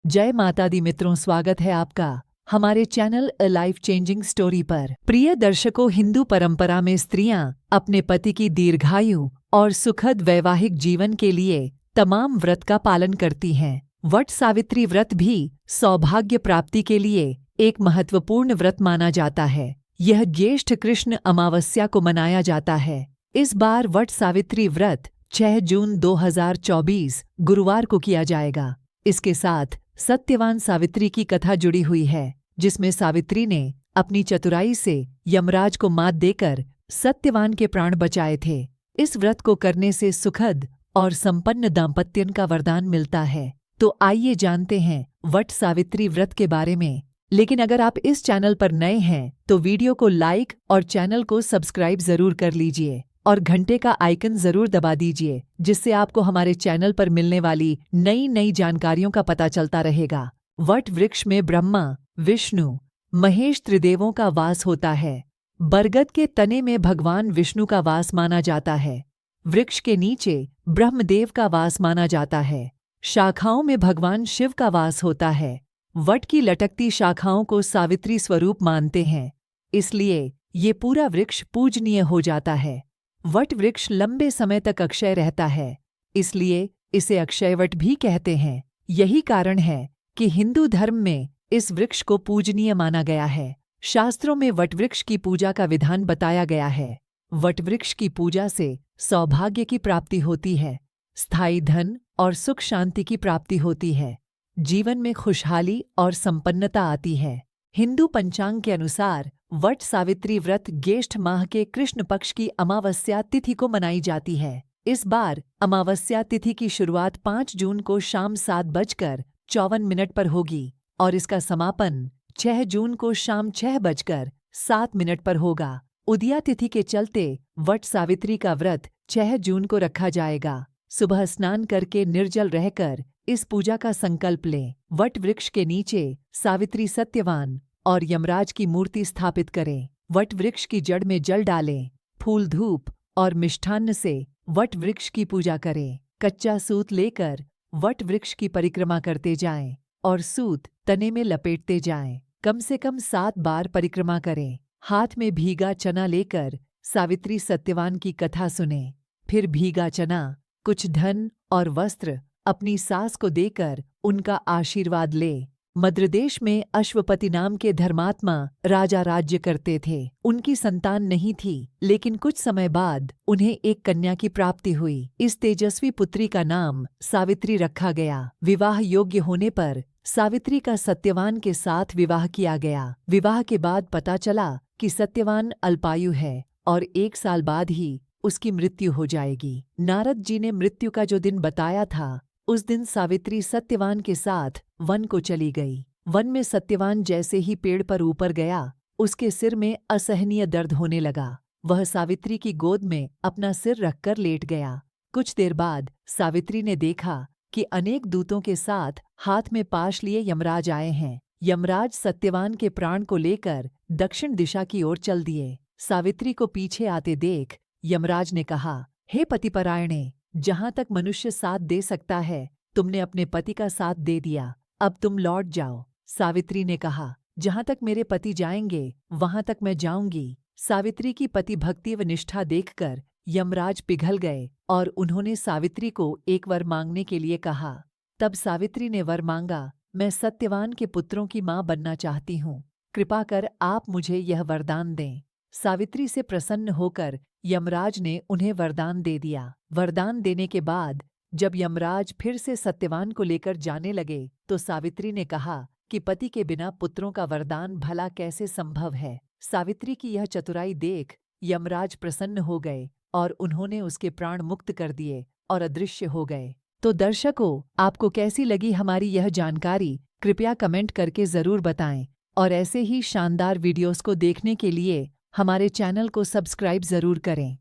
जय माता दी मित्रों, स्वागत है आपका हमारे channel a life changing story पर। प्रिय दर्शकों, हिंदू परंपरा में स्त्रियां अपने पति की दीर्घायु और सुखद वैवाहिक जीवन के लिए तमाम व्रत का पालन करती हैं। वट सावित्री व्रत भी सौभाग्य प्राप्ति के लिए एक महत्वपूर्ण व्रत माना जाता है। यह ज्येष्ठ कृष्ण अमावस्या को मनाया जाता है। इस बार वट सावित्री व्रत 6 जून 2024 गुरुवार को किया जाएगा। इसके साथ सत्यवान सावित्री की कथा जुड़ी हुई है, जिसमें सावित्री ने अपनी चतुराई से यमराज को मात देकर सत्यवान के प्राण बचाए थे। इस व्रत को करने से सुखद और संपन्न दाम्पत्य का वरदान मिलता है। तो आइए जानते हैं वट सावित्री व्रत के बारे में। लेकिन अगर आप इस चैनल पर नए हैं तो वीडियो को लाइक और चैनल को सब्सक्राइब जरूर कर लीजिए और घंटे का आइकन जरूर दबा दीजिए, जिससे आपको हमारे चैनल पर मिलने वाली नई जानकारियों का पता चलता रहेगा। वट वृक्ष में ब्रह्मा, विष्णु, महेश त्रिदेवों का वास होता है। बरगद के तने में भगवान विष्णु का वास माना जाता है। वृक्ष के नीचे ब्रह्मदेव का वास माना जाता है। शाखाओं में भगवान शिव का वास होता है। वट की लटकती शाखाओं को सावित्री स्वरूप मानते हैं, इसलिए ये पूरा वृक्ष पूजनीय हो जाता है। वट वृक्ष लंबे समय तक अक्षय रहता है, इसलिए इसे अक्षयवट भी कहते हैं। यही कारण है कि हिंदू धर्म में इस वृक्ष को पूजनीय माना गया है। शास्त्रों में वट वृक्ष की पूजा का विधान बताया गया है। वट वृक्ष की पूजा से सौभाग्य की प्राप्ति होती है, स्थायी धन और सुख शांति की प्राप्ति होती है, जीवन में खुशहाली और संपन्नता आती है। हिंदू पंचांग के अनुसार वट सावित्री व्रत ज्येष्ठ माह के कृष्ण पक्ष की अमावस्या तिथि को मनाई जाती है। इस बार अमावस्या तिथि की शुरुआत 5 जून को शाम 7:54 पर होगी और इसका समापन 6 जून को शाम 6:07 पर होगा। उदया तिथि के चलते वट सावित्री का व्रत 6 जून को रखा जाएगा। सुबह स्नान करके निर्जल रहकर इस पूजा का संकल्प लें। वट वृक्ष के नीचे सावित्री, सत्यवान और यमराज की मूर्ति स्थापित करें। वट वृक्ष की जड़ में जल डालें। फूल, धूप और मिष्ठान्न से वट वृक्ष की पूजा करें। कच्चा सूत लेकर वट वृक्ष की परिक्रमा करते जाएं और सूत तने में लपेटते जाएं। कम से कम 7 बार परिक्रमा करें। हाथ में भीगा चना लेकर सावित्री सत्यवान की कथा सुनें। फिर भीगा चना, कुछ धन और वस्त्र अपनी सास को देकर उनका आशीर्वाद ले। मद्रदेश में अश्वपति नाम के धर्मात्मा राजा राज्य करते थे। उनकी संतान नहीं थी, लेकिन कुछ समय बाद उन्हें एक कन्या की प्राप्ति हुई। इस तेजस्वी पुत्री का नाम सावित्री रखा गया। विवाह योग्य होने पर सावित्री का सत्यवान के साथ विवाह किया गया। विवाह के बाद पता चला कि सत्यवान अल्पायु है और 1 साल बाद ही उसकी मृत्यु हो जाएगी। नारद जी ने मृत्यु का जो दिन बताया था, उस दिन सावित्री सत्यवान के साथ वन को चली गई। वन में सत्यवान जैसे ही पेड़ पर ऊपर गया, उसके सिर में असहनीय दर्द होने लगा। वह सावित्री की गोद में अपना सिर रखकर लेट गया। कुछ देर बाद सावित्री ने देखा कि अनेक दूतों के साथ हाथ में पाश लिए यमराज आए हैं। यमराज सत्यवान के प्राण को लेकर दक्षिण दिशा की ओर चल दिए। सावित्री को पीछे आते देख यमराज ने कहा, हे पतिपरायणे, जहां तक मनुष्य साथ दे सकता है, तुमने अपने पति का साथ दे दिया, अब तुम लौट जाओ। सावित्री ने कहा, जहां तक मेरे पति जाएंगे वहां तक मैं जाऊंगी। सावित्री की पति भक्ति व निष्ठा देखकर यमराज पिघल गए और उन्होंने सावित्री को एक वर मांगने के लिए कहा। तब सावित्री ने वर मांगा, मैं सत्यवान के पुत्रों की मां बनना चाहती हूँ, कृपा कर आप मुझे यह वरदान दें। सावित्री से प्रसन्न होकर यमराज ने उन्हें वरदान दे दिया। वरदान देने के बाद जब यमराज फिर से सत्यवान को लेकर जाने लगे तो सावित्री ने कहा कि पति के बिना पुत्रों का वरदान भला कैसे संभव है। सावित्री की यह चतुराई देख यमराज प्रसन्न हो गए और उन्होंने उसके प्राण मुक्त कर दिए और अदृश्य हो गए। तो दर्शकों, आपको कैसी लगी हमारी यह जानकारी, कृपया कमेंट करके जरूर बताएं और ऐसे ही शानदार वीडियोस को देखने के लिए हमारे चैनल को सब्सक्राइब जरूर करें।